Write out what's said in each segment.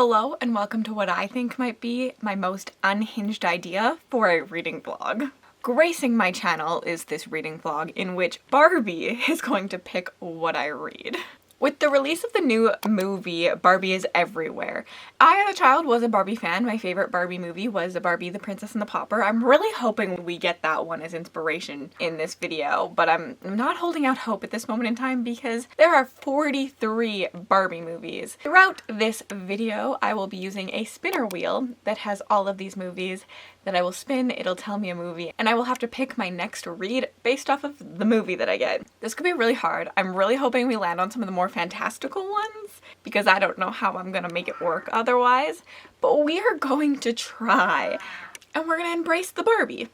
Hello and welcome to what I think might be my most unhinged idea for a reading vlog. Gracing my channel is this reading vlog in which Barbie is going to pick what I read. With the release of the new movie, Barbie is everywhere. I, as a child, was a Barbie fan. My favorite Barbie movie was Barbie, the Princess and the Pauper. I'm really hoping we get that one as inspiration in this video, but I'm not holding out hope at this moment in time because there are 43 Barbie movies. Throughout this video, I will be using a spinner wheel that has all of these movies that I will spin. It'll tell me a movie, and I will have to pick my next read based off of the movie that I get. This could be really hard. I'm really hoping we land on some of the more fantastical ones because I don't know how I'm gonna make it work otherwise, but we are going to try, and we're gonna embrace the Barbie.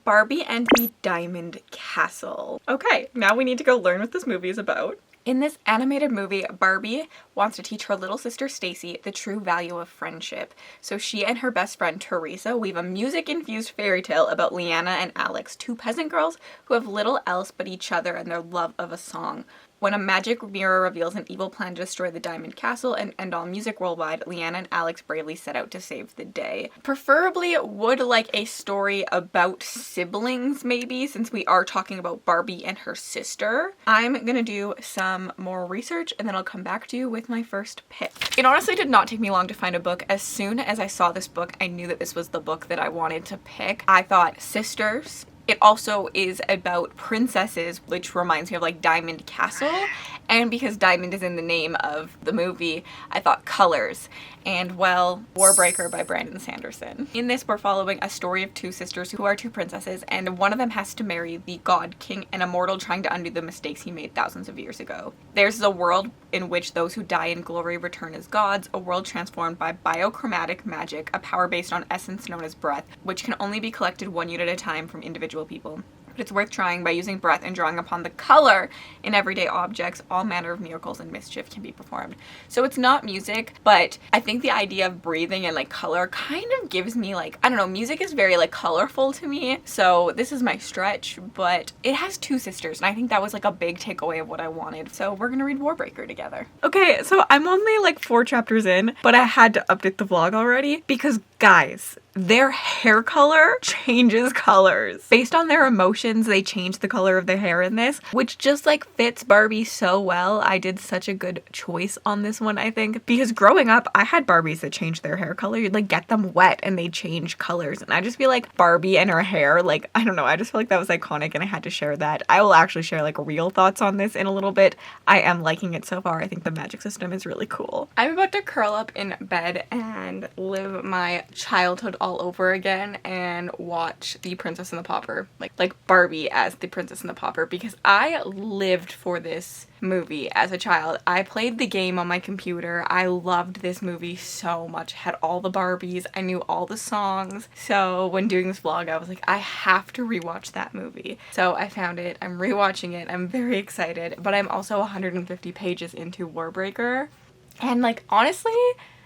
Barbie and the Diamond Castle. Okay, now we need to go learn what this movie is about. In this animated movie, Barbie wants to teach her little sister Stacy the true value of friendship. So she and her best friend Teresa weave a music-infused fairy tale about Leanna and Alex, two peasant girls who have little else but each other and their love of a song. When a magic mirror reveals an evil plan to destroy the Diamond Castle and end all music worldwide, Leanna and Alex bravely set out to save the day. Preferably would like a story about siblings maybe, since we are talking about Barbie and her sister. I'm gonna do some more research and then I'll come back to you with my first pick. It honestly did not take me long to find a book. As soon as I saw this book, I knew that this was the book that I wanted to pick. I thought sisters. It also is about princesses, which reminds me of like Diamond Castle. And because diamond is in the name of the movie, I thought colors. And well, Warbreaker by Brandon Sanderson. In this, we're following a story of two sisters who are two princesses, and one of them has to marry the God King, an immortal trying to undo the mistakes he made thousands of years ago. There's a world in which those who die in glory return as gods, a world transformed by biochromatic magic, a power based on essence known as breath, which can only be collected one unit at a time from individual people. But it's worth trying. By using breath and drawing upon the color in everyday objects, all manner of miracles and mischief can be performed. So it's not music, but I think the idea of breathing and like color kind of gives me like, I don't know, music is very like colorful to me. So this is my stretch, but it has two sisters and I think that was like a big takeaway of what I wanted. So we're gonna read Warbreaker together. Okay, so I'm only like 4 chapters in, but I had to update the vlog already because guys, their hair color changes colors. Based on their emotions, they change the color of their hair in this, which just like fits Barbie so well. I did such a good choice on this one, I think, because growing up, I had Barbies that changed their hair color. You'd like get them wet and they change colors. And I just feel like Barbie and her hair, like, I don't know, I just feel like that was iconic and I had to share that. I will actually share like real thoughts on this in a little bit. I am liking it so far. I think the magic system is really cool. I'm about to curl up in bed and live my childhood all over again and watch The Princess and the Pauper, like Barbie as the Princess and the Pauper, because I lived for this movie as a child. I played the game on my computer. I loved this movie so much. I had all the Barbies. I knew all the songs. So when doing this vlog, I was like, I have to rewatch that movie. So I found it. I'm rewatching it. I'm very excited, but I'm also 150 pages into Warbreaker. And like, honestly,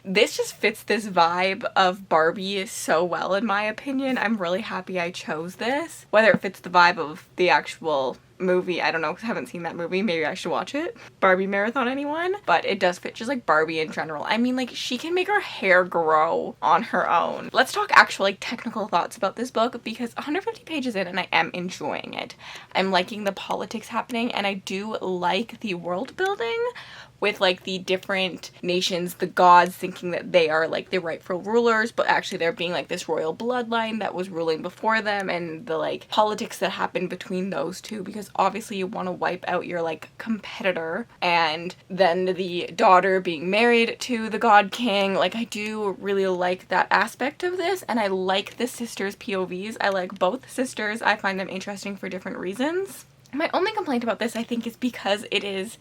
this just fits this vibe of Barbie so well in my opinion. I'm really happy I chose this. Whether it fits the vibe of the actual movie, I don't know, because I haven't seen that movie. Maybe I should watch it. Barbie marathon, anyone? But it does fit just like Barbie in general. I mean, like, she can make her hair grow on her own. Let's talk actual like technical thoughts about this book because 150 pages in and I am enjoying it. I'm liking the politics happening and I do like the world building with like the different nations, the gods thinking that they are like the rightful rulers, but actually they're being like this royal bloodline that was ruling before them, and the like politics that happened between those two, because obviously you want to wipe out your like competitor, and then the daughter being married to the god king. Like, I do really like that aspect of this, and I like the sisters' POVs. I like both sisters. I find them interesting for different reasons. My only complaint about this, I think, is because it is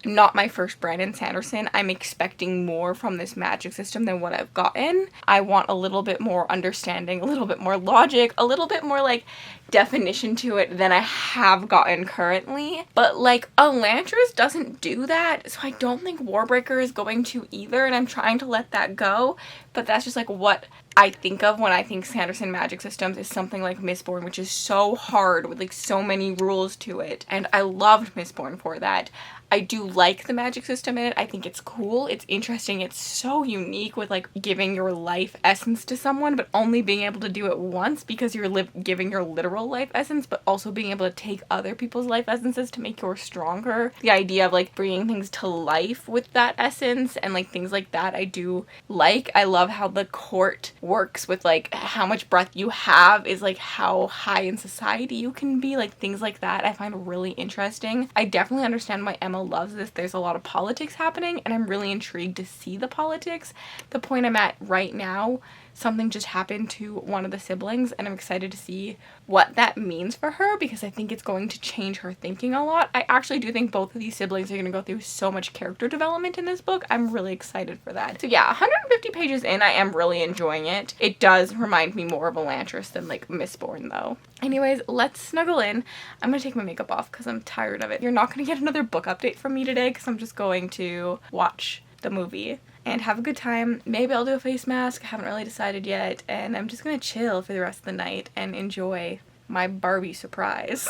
not my first Brandon Sanderson. I'm expecting more from this magic system than what I've gotten. I want a little bit more understanding, a little bit more logic, a little bit more like definition to it than I have gotten currently. But like Elantris doesn't do that, so I don't think Warbreaker is going to either, and I'm trying to let that go. But that's just like what I think of when I think Sanderson magic systems is something like Mistborn, which is so hard with like so many rules to it. And I loved Mistborn for that. I do like the magic system in it. I think it's cool. It's interesting. It's so unique with like giving your life essence to someone, but only being able to do it once because you're giving your literal life essence, but also being able to take other people's life essences to make yours stronger. The idea of like bringing things to life with that essence and like things like that I do like. I love how the court works with like how much breath you have is like how high in society you can be. Like things like that I find really interesting. I definitely understand why Emma loves this. There's a lot of politics happening and I'm really intrigued to see the politics. The point I'm at right now, something just happened to one of the siblings and I'm excited to see what that means for her because I think it's going to change her thinking a lot. I actually do think both of these siblings are going to go through so much character development in this book. I'm really excited for that. So yeah, 150 pages in, I am really enjoying it. It does remind me more of Elantris than like Mistborn though. Anyways, let's snuggle in. I'm going to take my makeup off because I'm tired of it. You're not going to get another book update from me today because I'm just going to watch the movie and have a good time. Maybe I'll do a face mask. I haven't really decided yet. And I'm just gonna chill for the rest of the night and enjoy my Barbie surprise.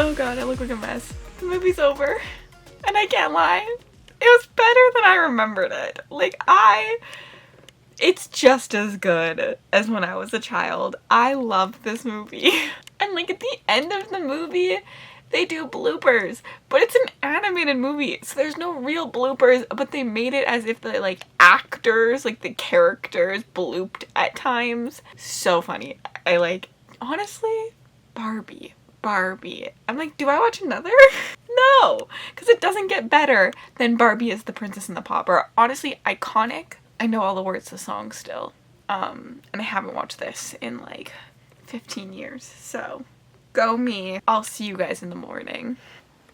Oh god, I look like a mess. The movie's over. And I can't lie. It was better than I remembered it. Like, it's just as good as when I was a child. I loved this movie. And like at the end of the movie, they do bloopers. But it's an animated movie, so there's no real bloopers, but they made it as if the like actors, like the characters blooped at times. So funny. I like, honestly, Barbie. I'm like, do I watch another? No, because it doesn't get better than Barbie is the Princess and the Pauper. Honestly, iconic. I know all the words to the song still. And I haven't watched this in like 15 years, so go me. I'll see you guys in the morning.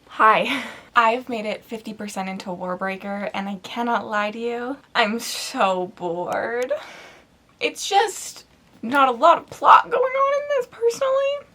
Hi. I've made it 50% into Warbreaker, and I cannot lie to you, I'm so bored. It's just not a lot of plot going on in this, personally.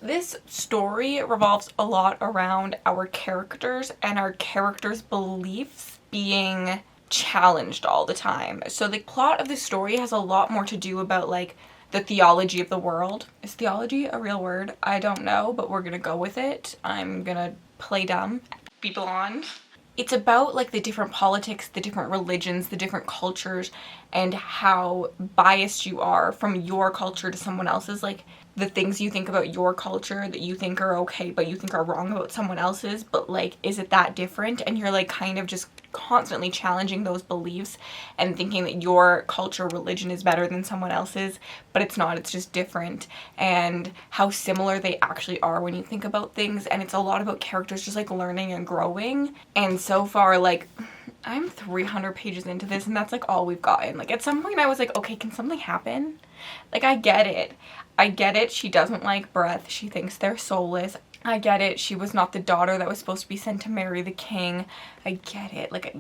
This story revolves a lot around our characters and our characters' beliefs being challenged all the time. So the plot of the story has a lot more to do about like the theology of the world. Is theology a real word? I don't know, but we're gonna go with it. I'm gonna play dumb. Be blonde. It's about like the different politics, the different religions, the different cultures, and how biased you are from your culture to someone else's. Like the things you think about your culture that you think are okay but you think are wrong about someone else's, but like, is it that different? And you're like kind of just constantly challenging those beliefs and thinking that your culture, religion is better than someone else's, but it's not, it's just different, and how similar they actually are when you think about things. And it's a lot about characters just like learning and growing. And so far, like, I'm 300 pages into this and that's like all we've gotten. Like at some point I was like, okay, can something happen? Like I get it. She doesn't like breath. She thinks they're soulless. I get it. She was not the daughter that was supposed to be sent to marry the king. I get it. Like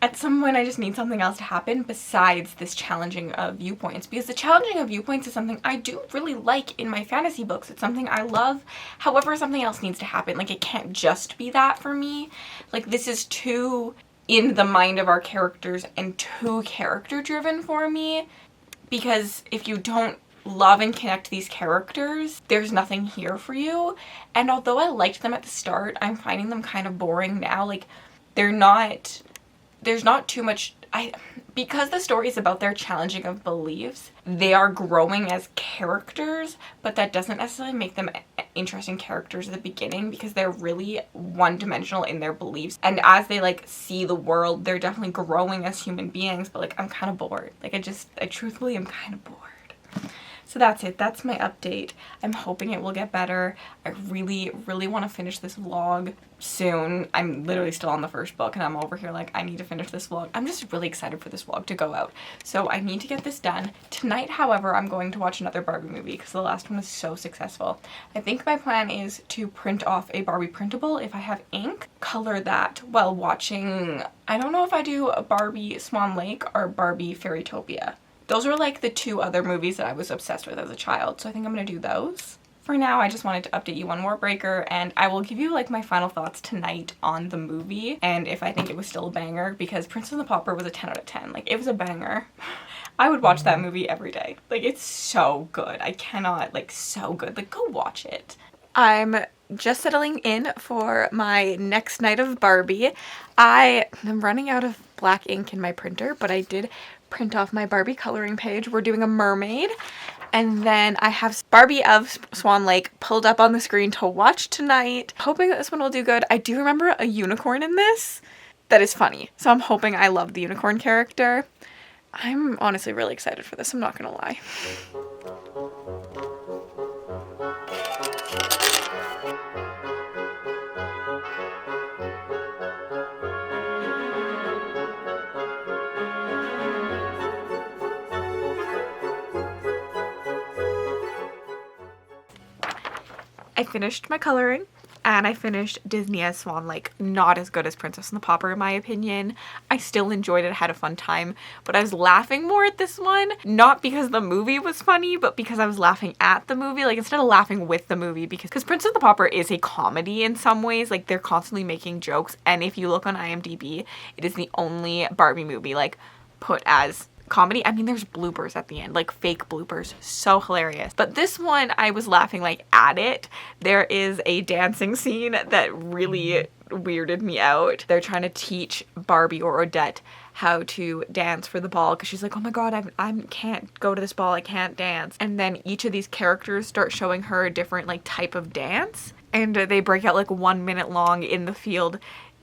at some point I just need something else to happen besides this challenging of viewpoints, because the challenging of viewpoints is something I do really like in my fantasy books. It's something I love. However, something else needs to happen. Like it can't just be that for me. Like this is too in the mind of our characters and too character driven for me, because if you don't love and connect to these characters, there's nothing here for you. And although I liked them at the start, I'm finding them kind of boring now. Like there's not too much, because the story is about their challenging of beliefs, they are growing as characters, but that doesn't necessarily make them interesting characters at the beginning, because they're really one-dimensional in their beliefs. And as they like see the world, they're definitely growing as human beings, but like I'm kind of bored. Like I truthfully am kind of bored. So that's it. That's my update. I'm hoping it will get better. I really, really want to finish this vlog soon. I'm literally still on the first book and I'm over here like, I need to finish this vlog. I'm just really excited for this vlog to go out. So I need to get this done. Tonight, however, I'm going to watch another Barbie movie because the last one was so successful. I think my plan is to print off a Barbie printable if I have ink, color that while watching, I don't know if I do a Barbie Swan Lake or Barbie Fairytopia. Those were like the two other movies that I was obsessed with as a child, so I think I'm gonna do those. For now, I just wanted to update you on Warbreaker, and I will give you like my final thoughts tonight on the movie and if I think it was still a banger, because Princess and the Pauper was a 10 out of 10. Like, it was a banger. I would watch that movie every day. Like, it's so good. I cannot, like, so good. Like, go watch it. I'm just settling in for my next night of Barbie. I am running out of black ink in my printer, but I did print off my Barbie coloring page. We're doing a mermaid. And then I have Barbie of Swan Lake pulled up on the screen to watch tonight. Hoping that this one will do good. I do remember a unicorn in this that is funny. So I'm hoping I love the unicorn character. I'm honestly really excited for this, I'm not gonna lie. I finished my coloring and I finished Disney as Swan Lake. Not as good as Princess and the Pauper in my opinion. I still enjoyed it, had a fun time, but I was laughing more at this one. Not because the movie was funny, but because I was laughing at the movie. Like, instead of laughing with the movie, because Princess and the Pauper is a comedy in some ways. Like, they're constantly making jokes, and if you look on IMDb, it is the only Barbie movie like put as comedy. I mean, there's bloopers at the end, like fake bloopers, so hilarious. But this one, I was laughing like at it. There is a dancing scene that really weirded me out. They're trying to teach Barbie or Odette how to dance for the ball because she's like, oh my god, I can't go to this ball, I can't dance. And then each of these characters start showing her a different like type of dance, and they break out like 1 minute long in the field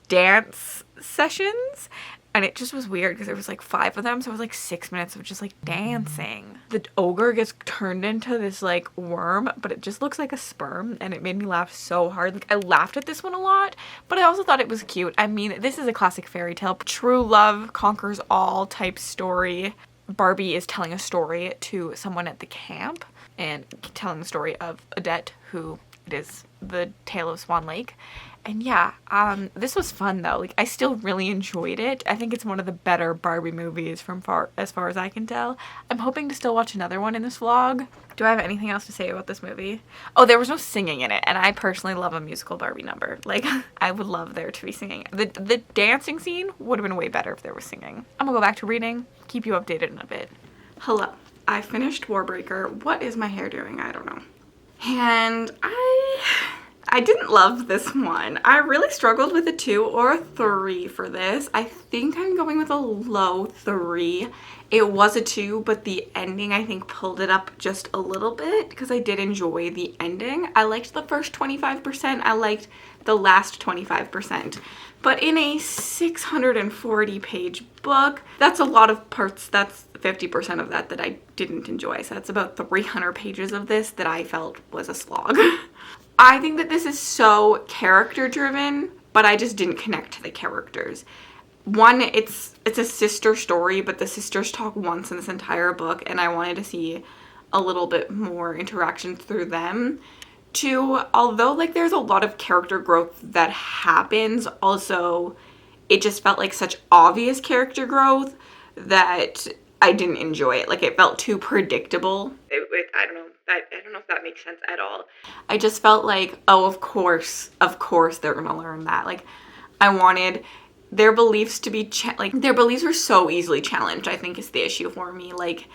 dance sessions. And it just was weird because there was like 5 of them, so it was like 6 minutes of just like dancing. The ogre gets turned into this like worm, but it just looks like a sperm, and it made me laugh so hard. Like, I laughed at this one a lot, but I also thought it was cute. I mean, this is a classic fairy tale, true love conquers all type story. Barbie is telling a story to someone at the camp and telling the story of Odette, who it is the tale of Swan Lake. And yeah, this was fun though. Like, I still really enjoyed it. I think it's one of the better Barbie movies as far as I can tell. I'm hoping to still watch another one in this vlog. Do I have anything else to say about this movie? Oh, there was no singing in it, and I personally love a musical Barbie number. Like, I would love there to be singing. The dancing scene would have been way better if there was singing. I'm gonna go back to reading, keep you updated in a bit. Hello, I finished Warbreaker. What is my hair doing? I don't know. And I didn't love this one. I really struggled with a 2 or a 3 for this. I think I'm going with a low 3. It was a 2, but the ending I think pulled it up just a little bit because I did enjoy the ending. I liked the first 25%. I liked the last 25%. But in a 640 page book, that's a lot of parts. That's 50% of that I didn't enjoy. So that's about 300 pages of this that I felt was a slog. I think that this is so character driven, but I just didn't connect to the characters. One, it's a sister story, but the sisters talk once in this entire book, and I wanted to see a little bit more interaction through them. 2, although like there's a lot of character growth that happens, also it just felt like such obvious character growth that I didn't enjoy it. Like, it felt too predictable. I don't know. I don't know if that makes sense at all. I just felt like, oh, of course they're gonna learn that. Like, I wanted their beliefs to be their beliefs were so easily challenged, I think is the issue for me. Like,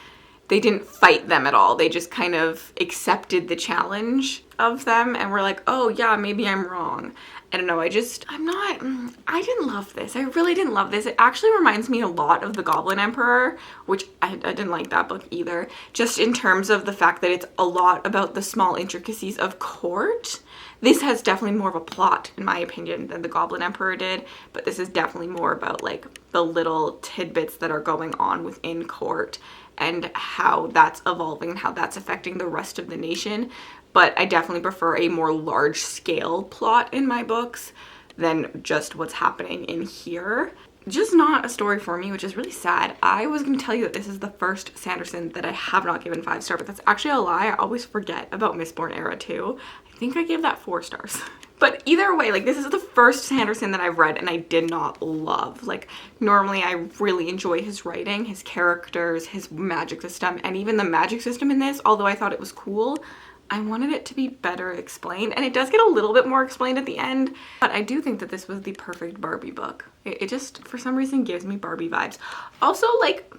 they didn't fight them at all. They just kind of accepted the challenge of them and were like, oh yeah, maybe I'm wrong. I don't know, I didn't love this. I really didn't love this. It actually reminds me a lot of The Goblin Emperor, which I didn't like that book either. Just in terms of the fact that it's a lot about the small intricacies of court This has definitely more of a plot, in my opinion, than The Goblin Emperor did, but this is definitely more about like the little tidbits that are going on within court and how that's evolving and how that's affecting the rest of the nation. But I definitely prefer a more large scale plot in my books than just what's happening in here. Just not a story for me, which is really sad. I was going to tell you that this is the first Sanderson that I have not given 5-star, but that's actually a lie. I always forget about Mistborn Era too. I think I gave that 4 stars. But either way, like, this is the first Sanderson that I've read and I did not love. Like, normally I really enjoy his writing, his characters, his magic system, and even the magic system in this, although I thought it was cool, I wanted it to be better explained, and it does get a little bit more explained at the end, but I do think that this was the perfect Barbie book. It just, for some reason, gives me Barbie vibes. Also, like,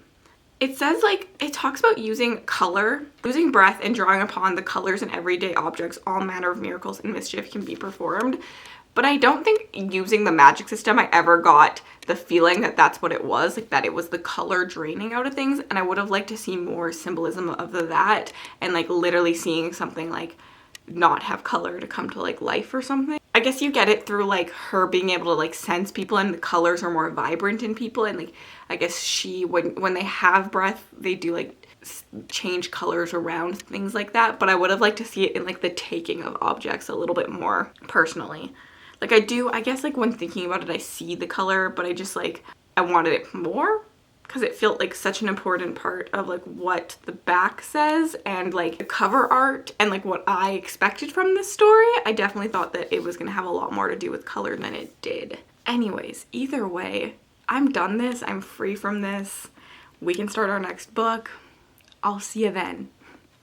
it says, like, it talks about using color, losing breath, and drawing upon the colors in everyday objects, all manner of miracles and mischief can be performed. But I don't think using the magic system I ever got the feeling that that's what it was, like that it was the color draining out of things, and I would have liked to see more symbolism of that and like literally seeing something like not have color to come to like life or something. I guess you get it through like her being able to like sense people and the colors are more vibrant in people, and like I guess she when they have breath they do like change colors around, things like that. But I would have liked to see it in like the taking of objects a little bit more personally. Like I guess like when thinking about it, I see the color, but I just like, I wanted it more because it felt like such an important part of like what the back says and like the cover art and like what I expected from this story. I definitely thought that it was going to have a lot more to do with color than it did. Anyways, either way, I'm done this. I'm free from this. We can start our next book. I'll see you then.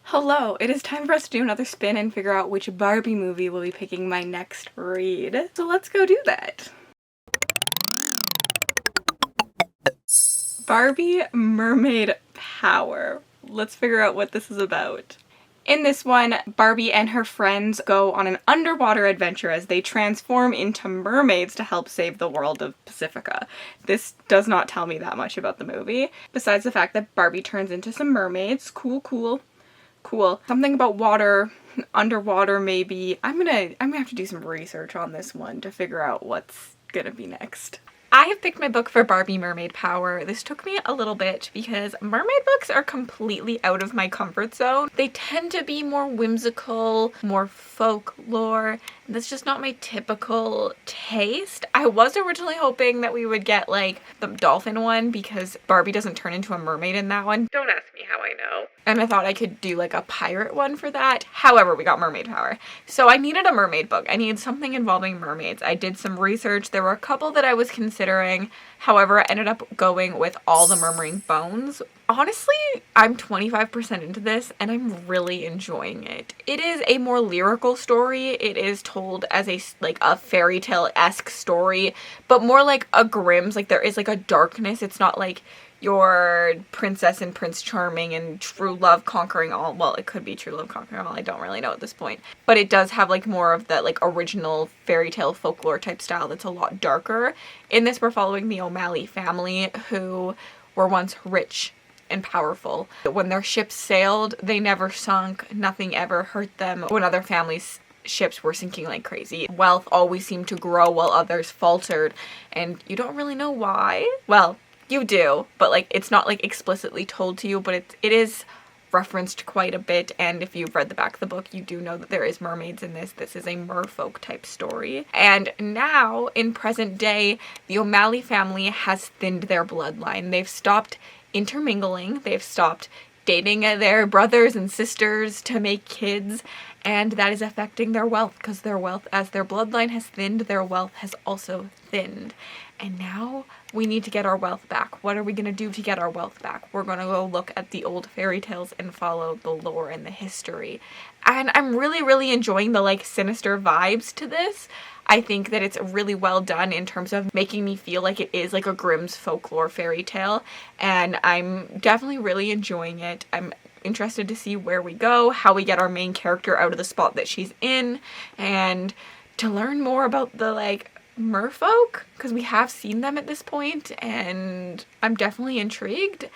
Hello, it is time for us to do another spin and figure out which Barbie movie will be picking my next read. So let's go do that. Barbie Mermaid Power. Let's figure out what this is about. In this one, Barbie and her friends go on an underwater adventure as they transform into mermaids to help save the world of Pacifica. This does not tell me that much about the movie, besides the fact that Barbie turns into some mermaids. Cool. Something about water, underwater maybe. I'm gonna have to do some research on this one to figure out what's gonna be next. I have picked my book for Barbie Mermaid Power. This took me a little bit because mermaid books are completely out of my comfort zone. They tend to be more whimsical, more folklore. That's just not my typical taste. I was originally hoping that we would get like the dolphin one because Barbie doesn't turn into a mermaid in that one. Don't ask me how I know. And I thought I could do like a pirate one for that. However, we got Mermaid Power. So I needed a mermaid book. I needed something involving mermaids. I did some research. There were a couple that I was considering. However, I ended up going with All the Murmuring Bones. Honestly, I'm 25% into this and I'm really enjoying it. It is a more lyrical story. It is told as a fairy tale-esque story, but more like a Grimm's. Like there is like a darkness. It's not like your princess and Prince Charming and true love conquering all. Well, it could be true love conquering all. I don't really know at this point. But it does have like more of that like original fairy tale folklore type style that's a lot darker. In this, we're following the O'Malley family who were once rich and powerful. When their ships sailed, they never sunk. Nothing ever hurt them. When other families' ships were sinking like crazy, wealth always seemed to grow while others faltered. And you don't really know why. Well, you do, but like it's not like explicitly told to you, but it is referenced quite a bit, and if you've read the back of the book, you do know that there is mermaids in this. This is a merfolk type story. And now, in present day, the O'Malley family has thinned their bloodline. They've stopped intermingling, they've stopped dating their brothers and sisters to make kids, and that is affecting their wealth, because their wealth, as their bloodline has thinned, their wealth has also thinned. And now we need to get our wealth back. What are we going to do to get our wealth back? We're going to go look at the old fairy tales and follow the lore and the history. And I'm really enjoying the like sinister vibes to this. I think that it's really well done in terms of making me feel like it is like a Grimm's folklore fairy tale. And I'm definitely really enjoying it. I'm interested to see where we go, how we get our main character out of the spot that she's in, and to learn more about the like merfolk, because we have seen them at this point, and I'm definitely intrigued.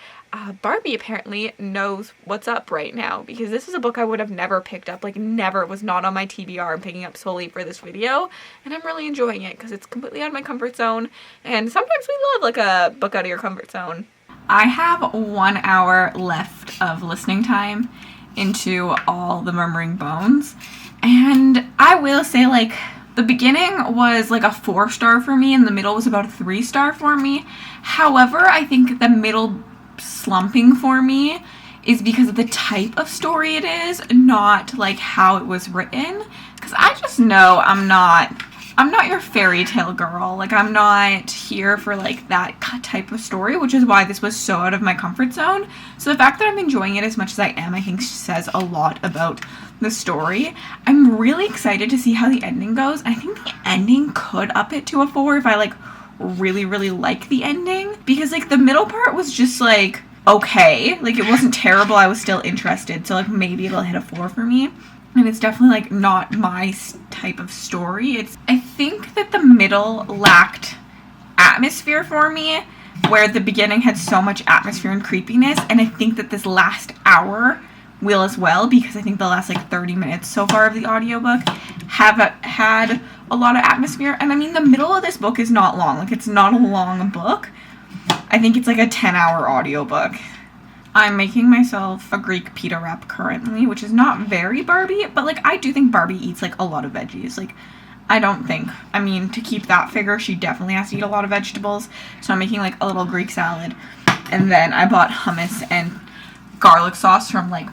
Barbie apparently knows what's up right now, because this is a book I would have never picked up, like never. It was not on my TBR. I'm picking up solely for this video, and I'm really enjoying it because it's completely out of my comfort zone, and sometimes we love like a book out of your comfort zone. I have 1 hour left of listening time into All the Murmuring Bones, and I will say, like, the beginning was like a 4-star for me, and the middle was about a 3-star for me. However, I think the middle slumping for me is because of the type of story it is, not like how it was written. Because I just know I'm not your fairy tale girl. Like, I'm not here for like that type of story, which is why this was so out of my comfort zone. So the fact that I'm enjoying it as much as I am, I think says a lot about the story. I'm really excited to see how the ending goes. I think the ending could up it to a 4 if I like really like the ending, because like the middle part was just like okay, like it wasn't terrible. I was still interested, so like maybe it'll hit a 4 for me. And it's definitely like not my type of story. I think that the middle lacked atmosphere for me, where the beginning had so much atmosphere and creepiness, and I think that this last hour will as well, because I think the last like 30 minutes so far of the audiobook have had a lot of atmosphere. And I mean, the middle of this book is not long. Like, it's not a long book. I think it's like a 10-hour audiobook. I'm making myself a Greek pita wrap currently, which is not very Barbie, but like I do think Barbie eats like a lot of veggies. Like, I don't think, I mean, to keep that figure, she definitely has to eat a lot of vegetables. So I'm making like a little Greek salad, and then I bought hummus and garlic sauce from like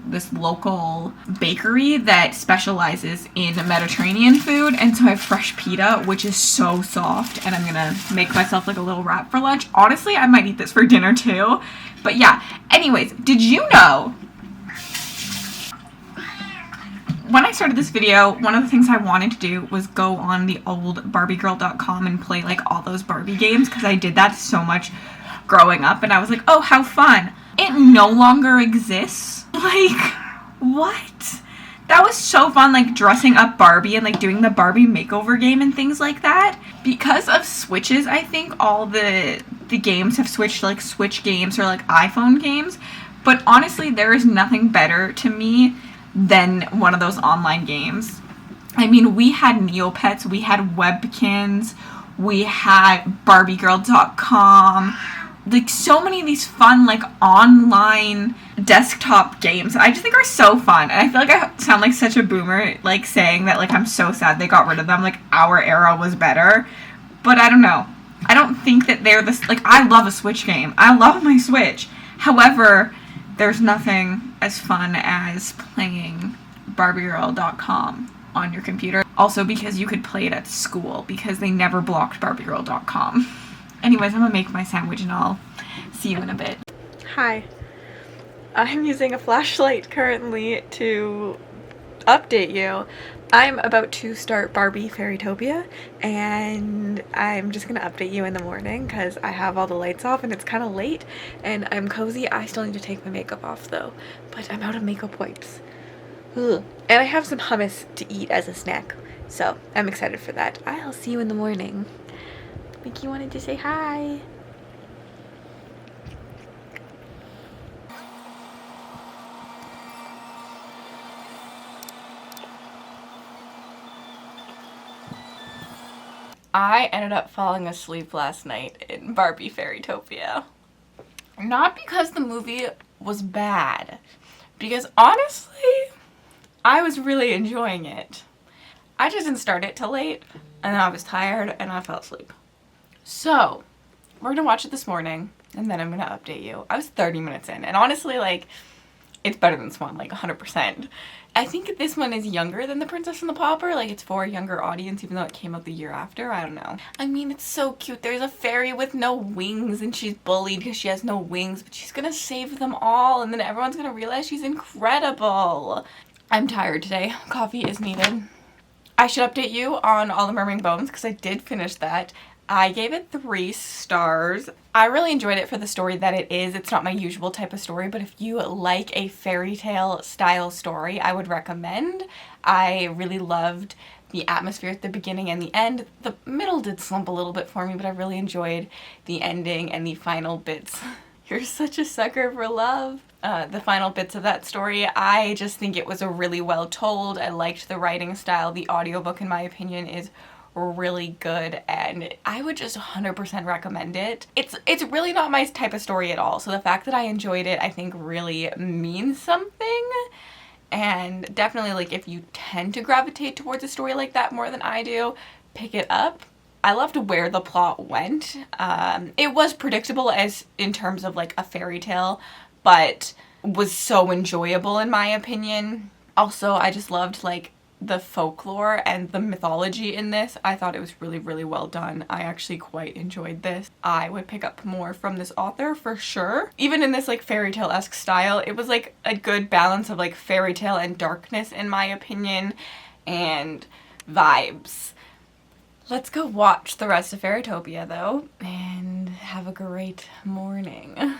this local bakery that specializes in Mediterranean food, and so I have fresh pita, which is so soft, and I'm gonna make myself like a little wrap for lunch. Honestly, I might eat this for dinner too. But yeah, anyways, did you know when I started this video, one of the things I wanted to do was go on the old barbiegirl.com and play like all those Barbie games, because I did that so much growing up, and I was like, oh, how fun. It no longer exists. Like, what? That was so fun, like dressing up Barbie and like doing the Barbie makeover game and things like that. Because of Switches, I think all the games have switched to like Switch games or like iPhone games. But honestly, there is nothing better to me than one of those online games. I mean, we had Neopets, we had Webkins, we had barbiegirl.com. Like, so many of these fun, like, online desktop games I just think are so fun. And I feel like I sound like such a boomer, like, saying that, like, I'm so sad they got rid of them. Like, our era was better. But I don't know. I don't think that they're this, like, I love a Switch game. I love my Switch. However, there's nothing as fun as playing barbiegirl.com on your computer. Also because you could play it at school, because they never blocked barbiegirl.com. Anyways, I'm gonna make my sandwich and I'll see you in a bit. Hi. I'm using a flashlight currently to update you. I'm about to start Barbie Fairytopia, and I'm just gonna update you in the morning because I have all the lights off and it's kind of late and I'm cozy. I still need to take my makeup off though, but I'm out of makeup wipes. Ugh. And I have some hummus to eat as a snack, so I'm excited for that. I'll see you in the morning. Mickey wanted to say hi. I ended up falling asleep last night in Barbie Fairytopia. Not because the movie was bad, because honestly, I was really enjoying it. I just didn't start it till late, and then I was tired and I fell asleep. So, we're gonna watch it this morning, and then I'm gonna update you. I was 30 minutes in, and honestly, like, it's better than Swan, like 100%. I think this one is younger than The Princess and the Pauper, like it's for a younger audience, even though it came out the year after. I don't know. I mean, it's so cute. There's a fairy with no wings, and she's bullied because she has no wings, but she's gonna save them all, and then everyone's gonna realize she's incredible. I'm tired today. Coffee is needed. I should update you on All the Murmuring Bones, because I did finish that. I gave it 3 stars. I really enjoyed it for the story that it is. It's not my usual type of story, but if you like a fairy tale style story, I would recommend. I really loved the atmosphere at the beginning and the end. The middle did slump a little bit for me, but I really enjoyed the ending and the final bits. You're such a sucker for love. The final bits of that story, I just think it was a really well told. I liked the writing style. The audiobook, in my opinion, is really good, and I would just 100% recommend it. It's really not my type of story at all, so the fact that I enjoyed it, I think, really means something. And definitely, like, if you tend to gravitate towards a story like that more than I do, pick it up. I loved where the plot went. It was predictable as in terms of like a fairy tale, but was so enjoyable in my opinion. Also, I just loved like the folklore and the mythology in this. I thought it was really, really well done. I actually quite enjoyed this. I would pick up more from this author for sure. Even in this like fairy tale-esque style, it was like a good balance of like fairy tale and darkness in my opinion, and vibes. Let's go watch the rest of Fairytopia though, and have a great morning.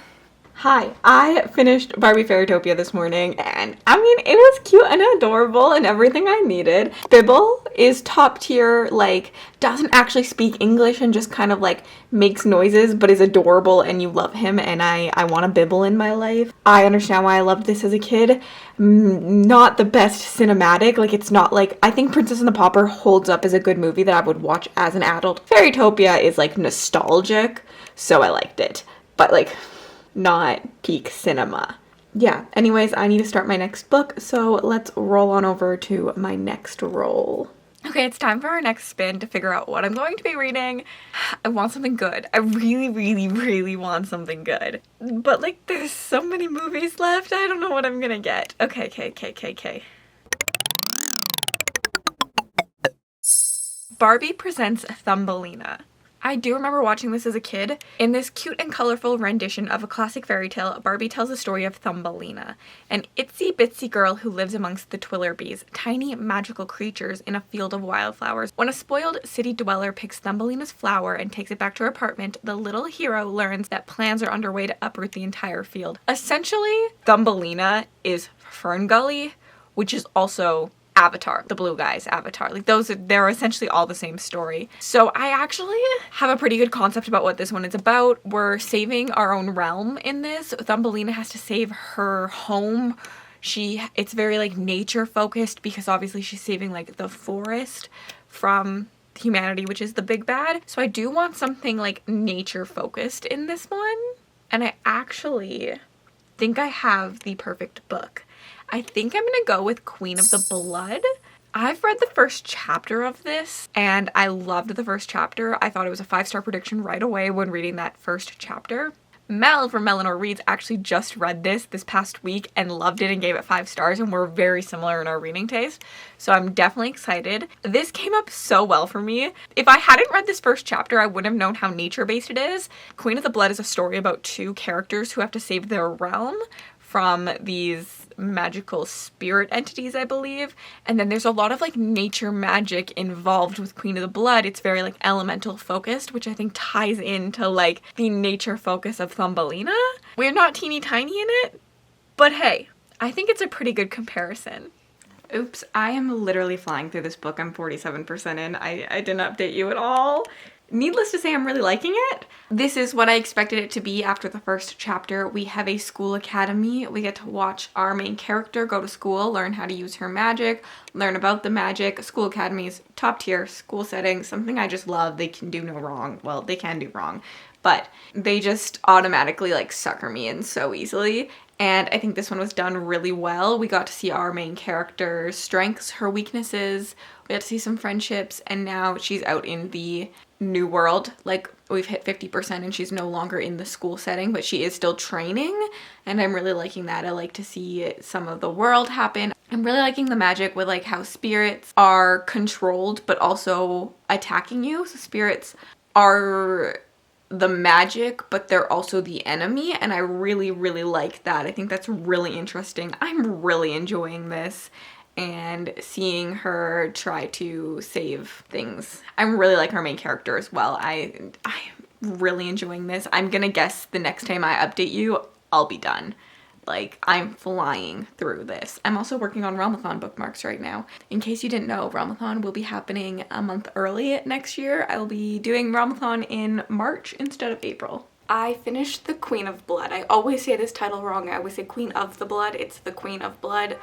Hi, I finished Barbie Fairytopia this morning, and I mean, it was cute and adorable and everything I needed. Bibble is top tier, like, doesn't actually speak English and just kind of like makes noises, but is adorable and you love him, and I want a Bibble in my life. I understand why I loved this as a kid. Not the best cinematic, like it's not like, I think Princess and the Pauper holds up as a good movie that I would watch as an adult. Fairytopia is like nostalgic, so I liked it, but like not peak cinema. Yeah, anyways, I need to start my next book, so let's roll on over to my next roll. Okay, it's time for our next spin to figure out what I'm going to be reading. I want something good. I really, really, really want something good. But like, there's so many movies left, I don't know what I'm gonna get. Okay. Barbie presents Thumbelina. I do remember watching this as a kid. In this cute and colorful rendition of a classic fairy tale, Barbie tells the story of Thumbelina, an itsy bitsy girl who lives amongst the Twillerbees, tiny magical creatures in a field of wildflowers. When a spoiled city dweller picks Thumbelina's flower and takes it back to her apartment, the little hero learns that plans are underway to uproot the entire field. Essentially, Thumbelina is Ferngully, which is also Avatar, the blue guy's Avatar. Like they're essentially all the same story. So I actually have a pretty good concept about what this one is about. We're saving our own realm in this. Thumbelina has to save her home. It's very like nature focused because obviously she's saving like the forest from humanity, which is the big bad. So I do want something like nature focused in this one. And I actually think I have the perfect book. I think I'm gonna go with Queen of the Blood. I've read the first chapter of this and I loved the first chapter. I thought it was a 5-star prediction right away when reading that first chapter. Mel from Melanie Reads actually just read this past week and loved it and gave it 5 stars, and we're very similar in our reading taste. So I'm definitely excited. This came up so well for me. If I hadn't read this first chapter, I wouldn't have known how nature-based it is. Queen of the Blood is a story about 2 characters who have to save their realm from these magical spirit entities, I believe. And then there's a lot of like nature magic involved with Queen of the Blood. It's very like elemental focused, which I think ties into like the nature focus of Thumbelina. We're not teeny tiny in it, but hey, I think it's a pretty good comparison. Oops, I am literally flying through this book. I'm 47% in. I didn't update you at all. Needless to say, I'm really liking it. This is what I expected it to be after the first chapter. We have a school academy. We get to watch our main character go to school, learn how to use her magic, learn about the magic. School academies, top tier school setting, something I just love. They can do no wrong. Well, they can do wrong, but they just automatically like sucker me in so easily. And I think this one was done really well. We got to see our main character's strengths, her weaknesses. We got to see some friendships, and now she's out in the new world. Like, we've hit 50% and she's no longer in the school setting, but she is still training, and I'm really liking that. I like to see some of the world happen. I'm really liking the magic with like how spirits are controlled but also attacking you. So spirits are the magic, but they're also the enemy, and I really, really like that. I think that's really interesting. I'm really enjoying this and seeing her try to save things. I'm really like her main character as well. I'm really enjoying this. I'm gonna guess the next time I update you, I'll be done. Like, I'm flying through this. I'm also working on Realmathon bookmarks right now. In case you didn't know, Realmathon will be happening a month early next year. I will be doing Realmathon in March instead of April. I finished The Queen of Blood. I always say this title wrong. I always say Queen of the Blood. It's The Queen of Blood.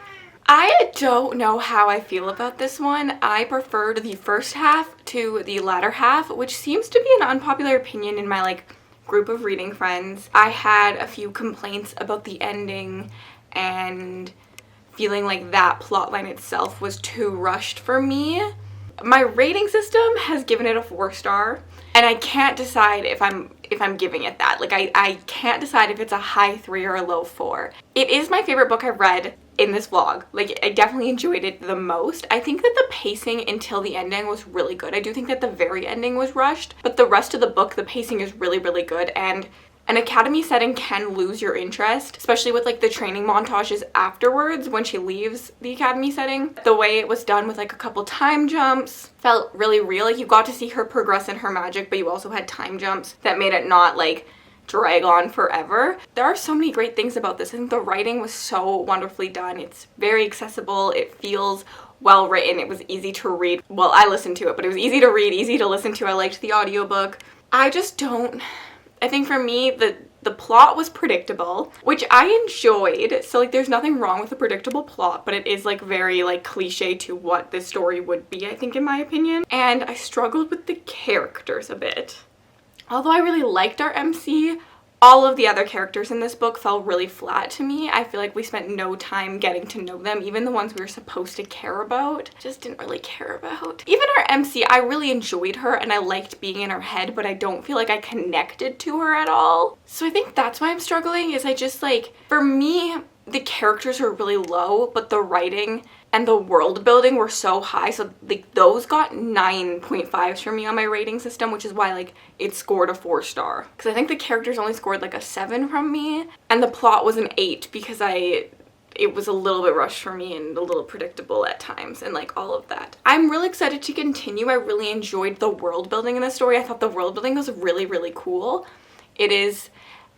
I don't know how I feel about this one. I preferred the first half to the latter half, which seems to be an unpopular opinion in my like group of reading friends. I had a few complaints about the ending and feeling like that plotline itself was too rushed for me. My rating system has given it a 4-star, and I can't decide if I'm giving it that. Like, I can't decide if it's a high 3 or a low 4. It is my favorite book I've read in this vlog. Like, I definitely enjoyed it the most. I think that the pacing until the ending was really good. I do think that the very ending was rushed, but the rest of the book, the pacing is really, really good, and an academy setting can lose your interest, especially with like the training montages afterwards when she leaves the academy setting. The way it was done with like a couple time jumps felt really real. Like, you got to see her progress in her magic, but you also had time jumps that made it not like drag on forever. There are so many great things about this. I think the writing was so wonderfully done. It's very accessible. It feels well written. It was easy to read. Well, I listened to it, but it was easy to read, easy to listen to. I liked the audiobook. I think for me, the plot was predictable, which I enjoyed. So like, there's nothing wrong with a predictable plot, but it is like very like cliche to what this story would be, I think, in my opinion. And I struggled with the characters a bit. Although I really liked our MC, all of the other characters in this book fell really flat to me. I feel like we spent no time getting to know them. Even the ones we were supposed to care about, just didn't really care about. Even our MC, I really enjoyed her and I liked being in her head, but I don't feel like I connected to her at all. So I think that's why I'm struggling, is I just like, for me, the characters are really low, but the writing and the world building were so high, so like those got 9.5s for me on my rating system, which is why like it scored a 4-star. Because I think the characters only scored like a 7 from me, and the plot was an 8 because it was a little bit rushed for me and a little predictable at times and like all of that. I'm really excited to continue. I really enjoyed the world building in the story. I thought the world building was really, really cool. It is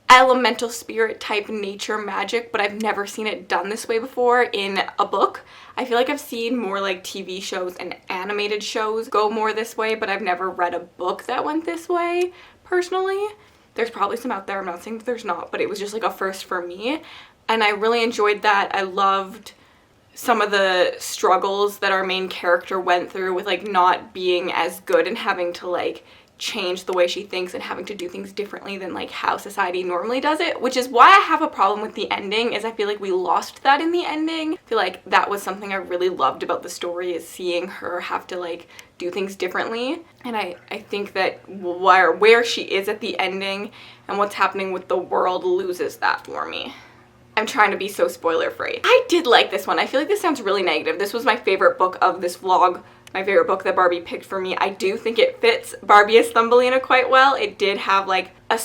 elemental spirit type nature magic, but I've never seen it done this way before in a book. I feel like I've seen more like TV shows and animated shows go more this way, but I've never read a book that went this way personally. There's probably some out there, I'm not saying that there's not, but it was just like a first for me, and I really enjoyed that. I loved some of the struggles that our main character went through with like not being as good and having to like change the way she thinks and having to do things differently than like how society normally does it, which is why I have a problem with the ending, is I feel like we lost that in the ending. I feel like that was something I really loved about the story, is seeing her have to like do things differently. And I think that where she is at the ending and what's happening with the world loses that for me. I'm trying to be so spoiler free. I did like this one. I feel like this sounds really negative. This was my favorite book of this vlog. My favorite book that Barbie picked for me. I do think it fits Barbie as Thumbelina quite well. It did have like a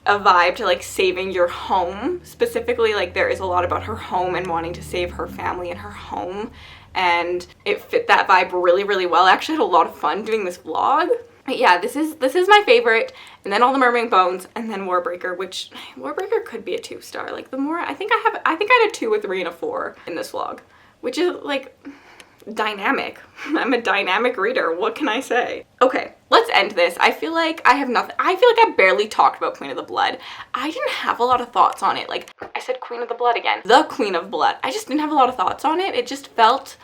vibe to like saving your home. Specifically, like there is a lot about her home and wanting to save her family and her home. And it fit that vibe really, really well. I actually had a lot of fun doing this vlog. But yeah, this is my favorite. And then All the Mermaid Bones, and then Warbreaker, which Warbreaker could be a 2-star. Like the more, I think I had a 2, a 3, and a 4 in this vlog, which is like dynamic. I'm a dynamic reader. What can I say? Okay, let's end this. I feel like I have nothing. I feel like I barely talked about Queen of the Blood. I didn't have a lot of thoughts on it. Like, I said Queen of the Blood again. The Queen of Blood. I just didn't have a lot of thoughts on it. It just felt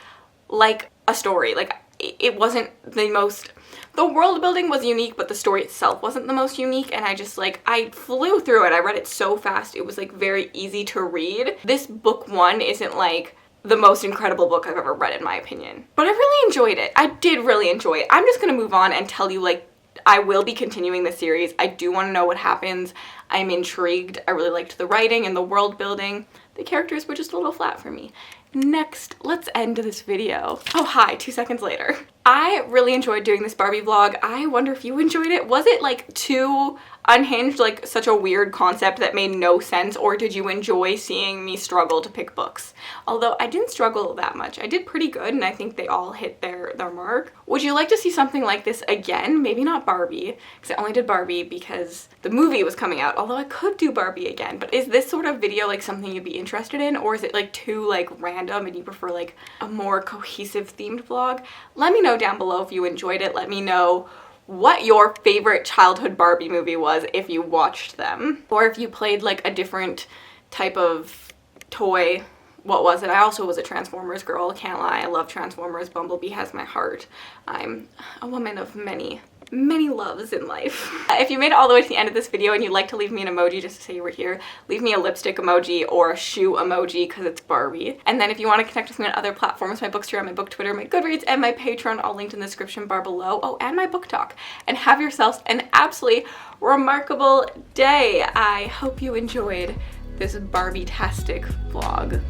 like a story. Like, it wasn't the most... The world building was unique, but the story itself wasn't the most unique, and I just like, I flew through it. I read it so fast. It was like very easy to read. This book 1 isn't like the most incredible book I've ever read in my opinion, but I really enjoyed it. I did really enjoy it. I'm just gonna move on and tell you, like, I will be continuing the series. I do want to know what happens. I'm intrigued. I really liked the writing and the world building. The characters were just a little flat for me. Next, let's end this video. Oh, hi, 2 seconds later. I really enjoyed doing this Barbie vlog. I wonder if you enjoyed it. Was it like too unhinged, like such a weird concept that made no sense, or did you enjoy seeing me struggle to pick books? Although I didn't struggle that much. I did pretty good, and I think they all hit their mark. Would you like to see something like this again? Maybe not Barbie, because I only did Barbie because the movie was coming out, although I could do Barbie again. But is this sort of video like something you'd be interested in, or is it like too like random and you prefer like a more cohesive themed vlog? Let me know down below if you enjoyed it. Let me know what your favorite childhood Barbie movie was if you watched them, or if you played like a different type of toy. What was it? I also was a Transformers girl, can't lie. I love Transformers. Bumblebee has my heart. I'm a woman of many loves in life. If you made it all the way to the end of this video and you'd like to leave me an emoji just to say you were here, leave me a lipstick emoji or a shoe emoji because it's Barbie. And then if you want to connect with me on other platforms, my Bookstagram, my Book Twitter, my Goodreads, and my Patreon, all linked in the description bar below. Oh, and my book talk. And have yourselves an absolutely remarkable day. I hope you enjoyed this Barbie-tastic vlog.